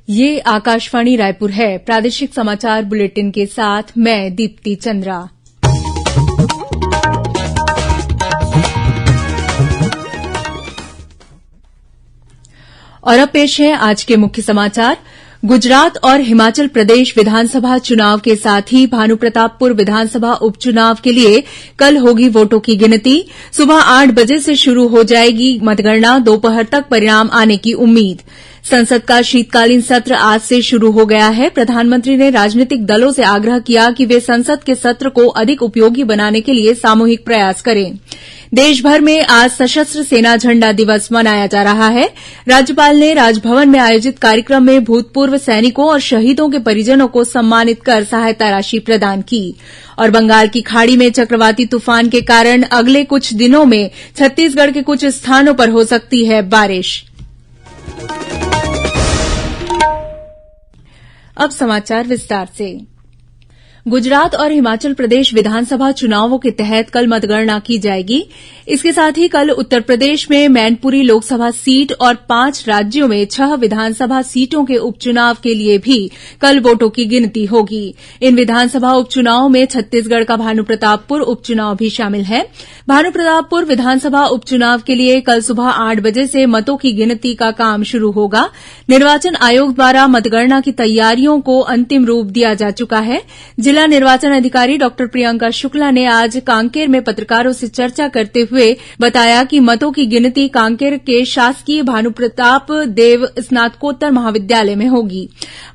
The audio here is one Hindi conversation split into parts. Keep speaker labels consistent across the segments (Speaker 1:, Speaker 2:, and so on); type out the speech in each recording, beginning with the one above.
Speaker 1: ये आकाशवाणी रायपुर है। प्रादेशिक समाचार बुलेटिन के साथ मैं दीप्ति चंद्रा। और अब पेश है आज के मुख्य समाचार। गुजरात और हिमाचल प्रदेश विधानसभा चुनाव के साथ ही भानुप्रतापपुर विधानसभा उपचुनाव के लिए कल होगी वोटों की गिनती। सुबह 8 बजे से शुरू हो जाएगी मतगणना। दोपहर तक परिणाम आने की उम्मीद। संसद का शीतकालीन सत्र आज से शुरू हो गया है। प्रधानमंत्री ने राजनीतिक दलों से आग्रह किया कि वे संसद के सत्र को अधिक उपयोगी बनाने के लिए सामूहिक प्रयास करें। देशभर में आज सशस्त्र सेना झंडा दिवस मनाया जा रहा है। राज्यपाल ने राजभवन में आयोजित कार्यक्रम में भूतपूर्व सैनिकों और शहीदों के परिजनों को सम्मानित कर सहायता राशि प्रदान की। और बंगाल की खाड़ी में चक्रवाती तूफान के कारण अगले कुछ दिनों में छत्तीसगढ़ के कुछ स्थानों पर हो सकती है बारिश। अब समाचार विस्तार से। गुजरात और हिमाचल प्रदेश विधानसभा चुनावों के तहत कल मतगणना की जाएगी। इसके साथ ही कल उत्तर प्रदेश में मैनपुरी लोकसभा सीट और 5 राज्यों में 6 विधानसभा सीटों के उपचुनाव के लिए भी कल वोटों की गिनती होगी। इन विधानसभा उपचुनावों में छत्तीसगढ़ का भानुप्रतापपुर उपचुनाव भी शामिल है। भानुप्रतापपुर विधानसभा उपचुनाव के लिए कल सुबह 8 बजे से मतों की गिनती का काम शुरू होगा। निर्वाचन आयोग द्वारा मतगणना की तैयारियों को अंतिम रूप दिया जा चुका है। जिला निर्वाचन अधिकारी डॉ प्रियंका शुक्ला ने आज कांकेर में पत्रकारों से चर्चा करते हुए बताया कि मतों की गिनती कांकेर के शासकीय भानुप्रताप देव स्नातकोत्तर महाविद्यालय में होगी।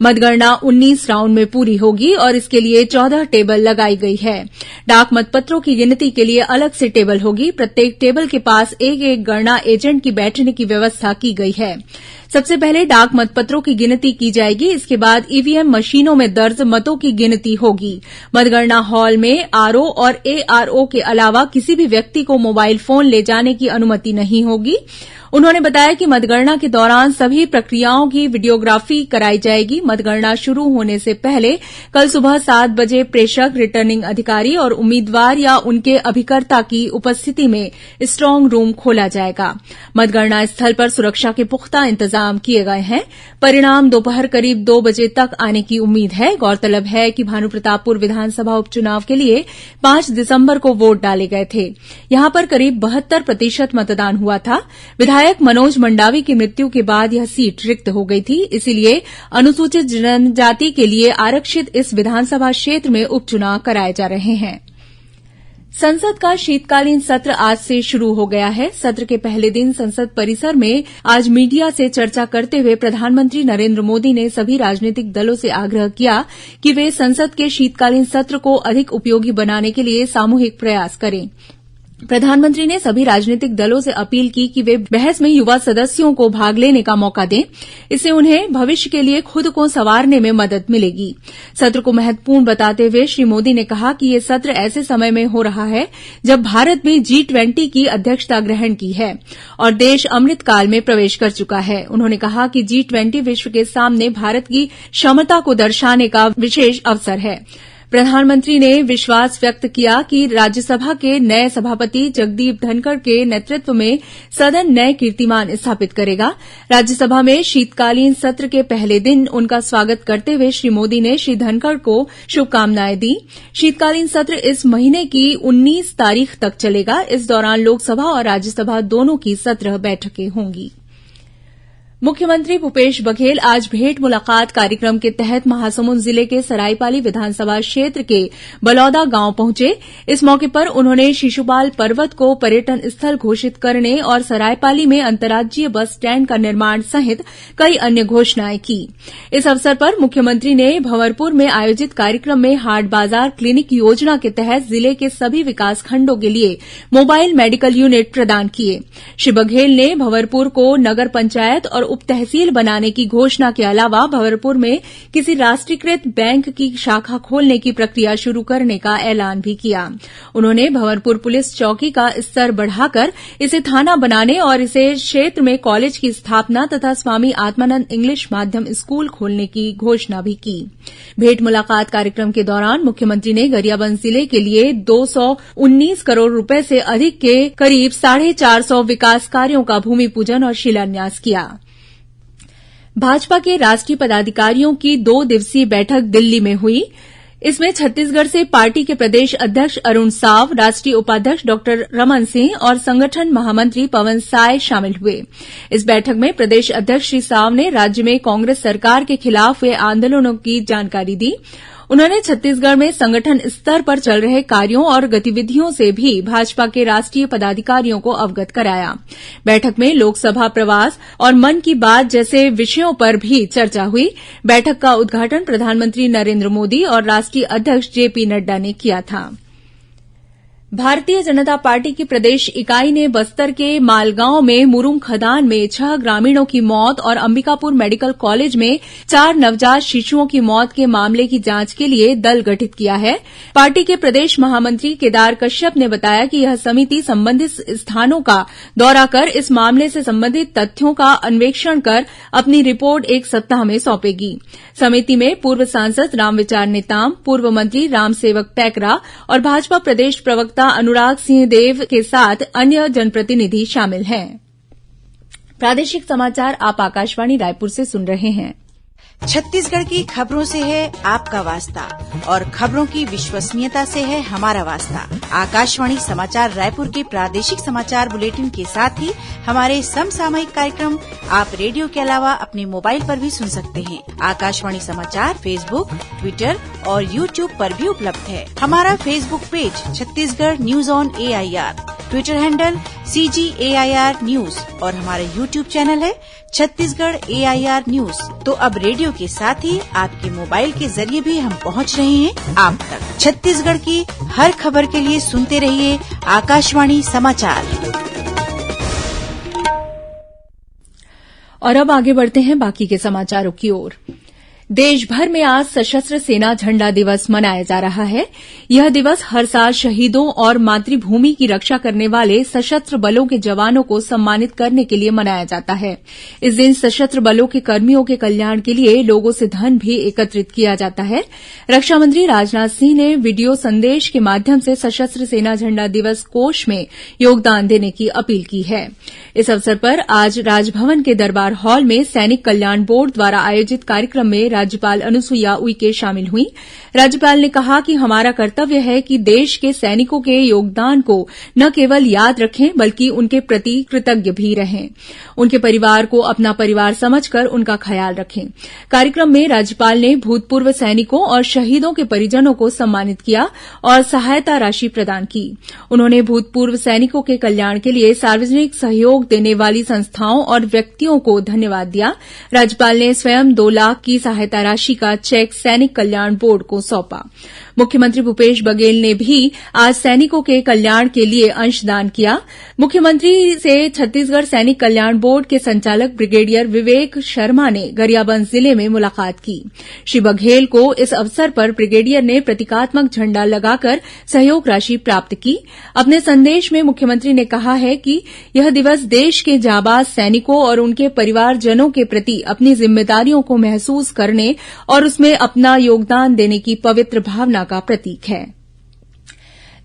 Speaker 1: मतगणना 19 राउंड में पूरी होगी और इसके लिए 14 टेबल लगाई गई है। डाक मतपत्रों की गिनती के लिए अलग से टेबल होगी। प्रत्येक टेबल के पास एक गणना एजेंट की बैठने की व्यवस्था की गई है। सबसे पहले डाक मतपत्रों की गिनती की जाएगी। इसके बाद ईवीएम मशीनों में दर्ज मतों की गिनती होगी। मतगणना हॉल में आरओ और एआरओ के अलावा किसी भी व्यक्ति को मोबाइल फोन ले जाने की अनुमति नहीं होगी। उन्होंने बताया कि मतगणना के दौरान सभी प्रक्रियाओं की वीडियोग्राफी कराई जाएगी। मतगणना शुरू होने से पहले कल सुबह 7 बजे प्रेषक, रिटर्निंग अधिकारी और उम्मीदवार या उनके अभिकर्ता की उपस्थिति में स्ट्रांग रूम खोला जाएगा। मतगणना स्थल पर सुरक्षा के पुख्ता इंतजाम किए गए हैं। परिणाम दोपहर करीब 2 बजे तक आने की उम्मीद है। गौरतलब है कि भानुप्रतापपुर विधानसभा उपचुनाव के लिए 5 दिसंबर को वोट डाले गए थे। यहां पर करीब 72% मतदान हुआ था। विधायक मनोज मंडावी की मृत्यु के बाद यह सीट रिक्त हो गई थी। इसलिए अनुसूचित जनजाति के लिए आरक्षित इस विधानसभा क्षेत्र में उपचुनाव कराए जा रहे हैं। संसद का शीतकालीन सत्र आज से शुरू हो गया है। सत्र के पहले दिन संसद परिसर में आज मीडिया से चर्चा करते हुए प्रधानमंत्री नरेंद्र मोदी ने सभी राजनीतिक दलों से आग्रह किया कि वे संसद के शीतकालीन सत्र को अधिक उपयोगी बनाने के लिए सामूहिक प्रयास करें। प्रधानमंत्री ने सभी राजनीतिक दलों से अपील की कि वे बहस में युवा सदस्यों को भाग लेने का मौका दें। इससे उन्हें भविष्य के लिए खुद को संवारने में मदद मिलेगी। सत्र को महत्वपूर्ण बताते हुए श्री मोदी ने कहा कि ये सत्र ऐसे समय में हो रहा है जब भारत ने G20 की अध्यक्षता ग्रहण की है और देश अमृतकाल में प्रवेश कर चुका है। उन्होंने कहा कि G20 विश्व के सामने भारत की क्षमता को दर्शाने का विशेष अवसर है। प्रधानमंत्री ने विश्वास व्यक्त किया कि राज्यसभा के नए सभापति जगदीप धनखड़ के नेतृत्व में सदन नए कीर्तिमान स्थापित करेगा। राज्यसभा में शीतकालीन सत्र के पहले दिन उनका स्वागत करते हुए श्री मोदी ने श्री धनखड़ को शुभकामनाएं दी। शीतकालीन सत्र इस महीने की 19 तारीख तक चलेगा। इस दौरान लोकसभा और राज्यसभा दोनों की 17 बैठकें होंगी। मुख्यमंत्री भूपेश बघेल आज भेंट मुलाकात कार्यक्रम के तहत महासमुंद जिले के सरायपाली विधानसभा क्षेत्र के बलौदा गांव पहुंचे। इस मौके पर उन्होंने शिशुपाल पर्वत को पर्यटन स्थल घोषित करने और सरायपाली में अंतर्राज्यीय बस स्टैंड का निर्माण सहित कई अन्य घोषणाएं की। इस अवसर पर मुख्यमंत्री ने भंवरपुर में आयोजित कार्यक्रम में हाट बाजार क्लिनिक योजना के तहत जिले के सभी विकासखंडों के लिए मोबाइल मेडिकल यूनिट प्रदान किए। श्री बघेल ने भंवरपुर को नगर पंचायत और उप तहसील बनाने की घोषणा के अलावा भंवरपुर में किसी राष्ट्रीयकृत बैंक की शाखा खोलने की प्रक्रिया शुरू करने का ऐलान भी किया। उन्होंने भंवरपुर पुलिस चौकी का स्तर बढ़ाकर इसे थाना बनाने और इसे क्षेत्र में कॉलेज की स्थापना तथा स्वामी आत्मानंद इंग्लिश माध्यम स्कूल खोलने की घोषणा भी की। भेंट मुलाकात कार्यक्रम के दौरान मुख्यमंत्री ने गरियाबंद जिले के लिए 219 करोड़ रुपए से अधिक के करीब 450 विकास कार्यों का भूमि पूजन और शिलान्यास किया। भाजपा के राष्ट्रीय पदाधिकारियों की 2 दिवसीय बैठक दिल्ली में हुई। इसमें छत्तीसगढ़ से पार्टी के प्रदेश अध्यक्ष अरुण साव, राष्ट्रीय उपाध्यक्ष डॉक्टर रमन सिंह और संगठन महामंत्री पवन साय शामिल हुए। इस बैठक में प्रदेश अध्यक्ष श्री साव ने राज्य में कांग्रेस सरकार के खिलाफ हुए आंदोलनों की जानकारी दी। उन्होंने छत्तीसगढ़ में संगठन स्तर पर चल रहे कार्यों और गतिविधियों से भी भाजपा के राष्ट्रीय पदाधिकारियों को अवगत कराया। बैठक में लोकसभा प्रवास और मन की बात जैसे विषयों पर भी चर्चा हुई। बैठक का उद्घाटन प्रधानमंत्री नरेन्द्र मोदी और राष्ट्रीय अध्यक्ष जेपी नड्डा ने किया था। भारतीय जनता पार्टी की प्रदेश इकाई ने बस्तर के मालगांव में मुरुम खदान में 6 ग्रामीणों की मौत और अंबिकापुर मेडिकल कॉलेज में 4 नवजात शिशुओं की मौत के मामले की जांच के लिए दल गठित किया है। पार्टी के प्रदेश महामंत्री केदार कश्यप ने बताया कि यह समिति संबंधित स्थानों का दौरा कर इस मामले से संबंधित तथ्यों का अन्वेषण कर अपनी रिपोर्ट 1 सप्ताह में सौंपेगी। समिति में पूर्व सांसद रामविचार नेताम, पूर्व मंत्री रामसेवक पैकरा और भाजपा प्रदेश प्रवक्ता अनुराग सिंह देव के साथ अन्य जनप्रतिनिधि शामिल हैं। प्रादेशिक समाचार आप आकाशवाणी रायपुर से सुन रहे हैं।
Speaker 2: छत्तीसगढ़ की खबरों से है आपका वास्ता और खबरों की विश्वसनीयता से है हमारा वास्ता। आकाशवाणी समाचार रायपुर के प्रादेशिक समाचार बुलेटिन के साथ ही हमारे समसामयिक कार्यक्रम आप रेडियो के अलावा अपने मोबाइल पर भी सुन सकते हैं। आकाशवाणी समाचार फेसबुक, ट्विटर और यूट्यूब पर भी उपलब्ध है। हमारा Facebook page Chhattisgarh news on AIR, Twitter handle CGAIR news और हमारा यूट्यूब चैनल है छत्तीसगढ़ AIR न्यूज। तो अब रेडियो के साथ ही आपके मोबाइल के जरिए भी हम पहुंच रहे हैं आप तक। छत्तीसगढ़ की हर खबर के लिए सुनते रहिए आकाशवाणी समाचार।
Speaker 1: और अब आगे बढ़ते हैं बाकी के समाचारों की ओर। देश भर में आज सशस्त्र सेना झंडा दिवस मनाया जा रहा है। यह दिवस हर साल शहीदों और मातृभूमि की रक्षा करने वाले सशस्त्र बलों के जवानों को सम्मानित करने के लिए मनाया जाता है। इस दिन सशस्त्र बलों के कर्मियों के कल्याण के लिए लोगों से धन भी एकत्रित किया जाता है। रक्षा मंत्री राजनाथ सिंह ने वीडियो संदेश के माध्यम से सशस्त्र सेना झंडा दिवस कोष में योगदान देने की अपील की है। इस अवसर पर आज राजभवन के दरबार हॉल में सैनिक कल्याण बोर्ड द्वारा आयोजित कार्यक्रम में राज्यपाल अनुसुईया उइके शामिल हुई। राज्यपाल ने कहा कि हमारा कर्तव्य है कि देश के सैनिकों के योगदान को न केवल याद रखें बल्कि उनके प्रति कृतज्ञ भी रहें। उनके परिवार को अपना परिवार समझकर उनका ख्याल रखें। कार्यक्रम में राज्यपाल ने भूतपूर्व सैनिकों और शहीदों के परिजनों को सम्मानित किया और सहायता राशि प्रदान की। उन्होंने भूतपूर्व सैनिकों के कल्याण के लिए सार्वजनिक सहयोग देने वाली संस्थाओं और व्यक्तियों को धन्यवाद दिया। राज्यपाल ने स्वयं 2 लाख की सहायता राशि का चेक सैनिक कल्याण बोर्ड को सौंपा। मुख्यमंत्री भूपेश बघेल ने भी आज सैनिकों के कल्याण के लिए अंशदान किया। मुख्यमंत्री से छत्तीसगढ़ सैनिक कल्याण बोर्ड के संचालक ब्रिगेडियर विवेक शर्मा ने गरियाबंद जिले में मुलाकात की। श्री बघेल को इस अवसर पर ब्रिगेडियर ने प्रतीकात्मक झंडा लगाकर सहयोग राशि प्राप्त की। अपने संदेश में मुख्यमंत्री ने कहा है कि यह दिवस देश के जांबाज सैनिकों और उनके परिवारजनों के प्रति अपनी जिम्मेदारियों को महसूस करने और उसमें अपना योगदान देने की पवित्र भावना का प्रतीक है।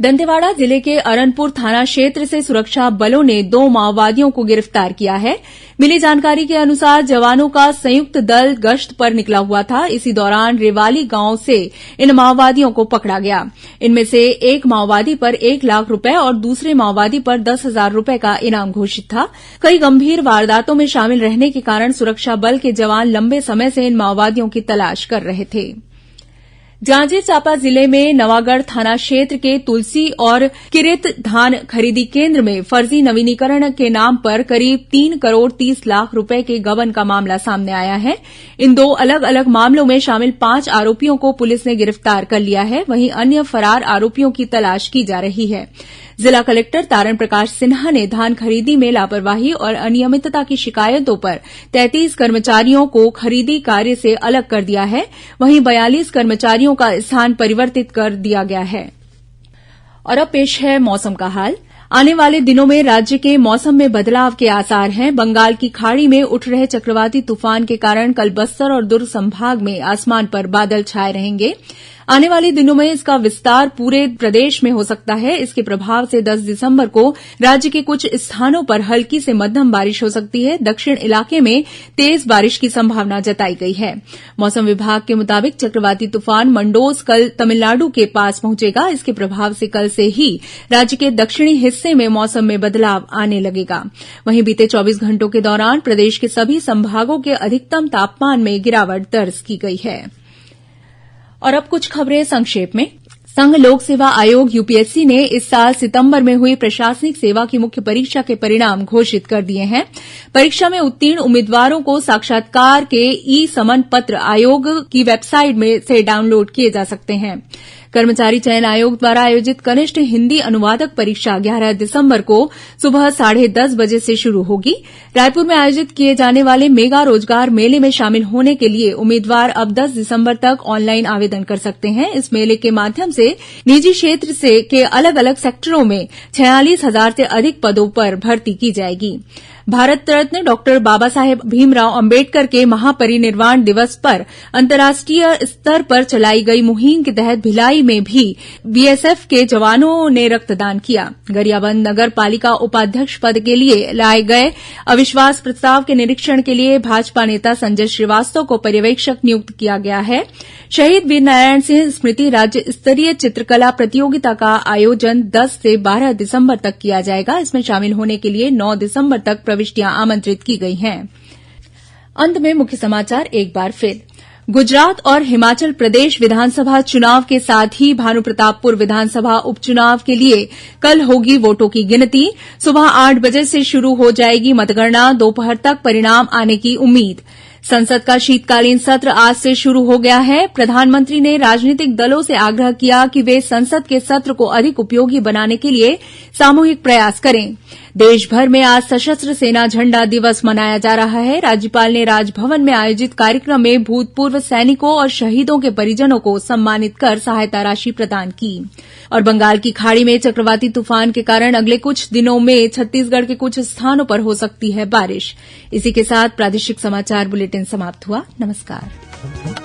Speaker 1: दंतेवाड़ा जिले के अरनपुर थाना क्षेत्र से सुरक्षा बलों ने 2 माओवादियों को गिरफ्तार किया है। मिली जानकारी के अनुसार जवानों का संयुक्त दल गश्त पर निकला हुआ था। इसी दौरान रेवाली गांव से इन माओवादियों को पकड़ा गया। इनमें से एक माओवादी पर 1 लाख रुपए और दूसरे माओवादी पर 10,000 रुपए का इनाम घोषित था। कई गंभीर वारदातों में शामिल रहने के कारण सुरक्षा बल के जवान लंबे समय से इन माओवादियों की तलाश कर रहे थे। जांजगीर चांपा जिले में नवागढ़ थाना क्षेत्र के तुलसी और किरित धान खरीदी केन्द्र में फर्जी नवीनीकरण के नाम पर करीब 3 करोड़ 30 लाख रुपए के गबन का मामला सामने आया है। इन 2 अलग अलग मामलों में शामिल 5 आरोपियों को पुलिस ने गिरफ्तार कर लिया है। वहीं अन्य फरार आरोपियों की तलाश की जा रही है। जिला कलेक्टर तारण प्रकाश सिन्हा ने धान खरीदी में लापरवाही और अनियमितता की शिकायतों पर 33 कर्मचारियों को खरीदी कार्य से अलग कर दिया है। वहीं 42 कर्मचारियों का स्थान परिवर्तित कर दिया गया है। और अब पेश है मौसम का हाल। आने वाले दिनों में राज्य के मौसम में बदलाव के आसार हैं। बंगाल की खाड़ी में उठ रहे चक्रवाती तूफान के कारण कल बस्तर और दुर्ग संभाग में आसमान पर बादल छाए रहेंगे। आने वाले दिनों में इसका विस्तार पूरे प्रदेश में हो सकता है। इसके प्रभाव से 10 दिसंबर को राज्य के कुछ स्थानों पर हल्की से मध्यम बारिश हो सकती है। दक्षिण इलाके में तेज बारिश की संभावना जताई गई है। मौसम विभाग के मुताबिक चक्रवाती तूफान मंडोज कल तमिलनाडु के पास पहुंचेगा। इसके प्रभाव से कल से ही राज्य के दक्षिणी हिस्से में मौसम में बदलाव आने लगेगा। वहीं बीते 24 घंटों के दौरान प्रदेश के सभी संभागों के अधिकतम तापमान में गिरावट दर्ज की गई है। और अब कुछ खबरें संक्षेप में। संघ लोक सेवा आयोग यूपीएससी ने इस साल सितंबर में हुई प्रशासनिक सेवा की मुख्य परीक्षा के परिणाम घोषित कर दिए हैं। परीक्षा में उत्तीर्ण उम्मीदवारों को साक्षात्कार के ई समन पत्र आयोग की वेबसाइट में से डाउनलोड किए जा सकते हैं। कर्मचारी चयन आयोग द्वारा आयोजित कनिष्ठ हिंदी अनुवादक परीक्षा 11 दिसंबर को सुबह 10:30 बजे से शुरू होगी। रायपुर में आयोजित किए जाने वाले मेगा रोजगार मेले में शामिल होने के लिए उम्मीदवार अब 10 दिसंबर तक ऑनलाइन आवेदन कर सकते हैं। इस मेले के माध्यम से निजी क्षेत्र के अलग अलग सेक्टरों में 46,000 से अधिक पदों पर भर्ती की जाएगी। भारत रत्न डॉक्टर बाबा साहेब भीमराव अंबेडकर के महापरिनिर्वाण दिवस पर अंतर्राष्ट्रीय स्तर पर चलाई गई मुहिम के तहत भिलाई में भी बीएसएफ के जवानों ने रक्तदान किया। गरियाबंद नगर पालिका उपाध्यक्ष पद के लिए लाए गए अविश्वास प्रस्ताव के निरीक्षण के लिए भाजपा नेता संजय श्रीवास्तव को पर्यवेक्षक नियुक्त किया गया है। शहीद वीरनारायण सिंह स्मृति राज्य स्तरीय चित्रकला प्रतियोगिता का आयोजन 10 से 12 दिसंबर तक किया जाएगा। इसमें शामिल होने के लिए 9 दिसंबर तक प्रविष्टियां आमंत्रित की गई हैं। अंत में मुख्य समाचार एक बार फिर। गुजरात और हिमाचल प्रदेश विधानसभा चुनाव के साथ ही भानुप्रतापपुर विधानसभा उपचुनाव के लिए कल होगी वोटों की गिनती। सुबह 8 बजे से शुरू हो जाएगी मतगणना। दोपहर तक परिणाम आने की उम्मीद। संसद का शीतकालीन सत्र आज से शुरू हो गया है। प्रधानमंत्री ने राजनीतिक दलों से आग्रह किया कि वे संसद के सत्र को अधिक उपयोगी बनाने के लिए सामूहिक प्रयास करें। देश भर में आज सशस्त्र सेना झंडा दिवस मनाया जा रहा है। राज्यपाल ने राजभवन में आयोजित कार्यक्रम में भूतपूर्व सैनिकों और शहीदों के परिजनों को सम्मानित कर सहायता राशि प्रदान की। और बंगाल की खाड़ी में चक्रवाती तूफान के कारण अगले कुछ दिनों में छत्तीसगढ़ के कुछ स्थानों पर हो सकती है बारिश। इसी के साथ प्रादेशिक समाचार बुलेटिन समाप्त हुआ। नमस्कार।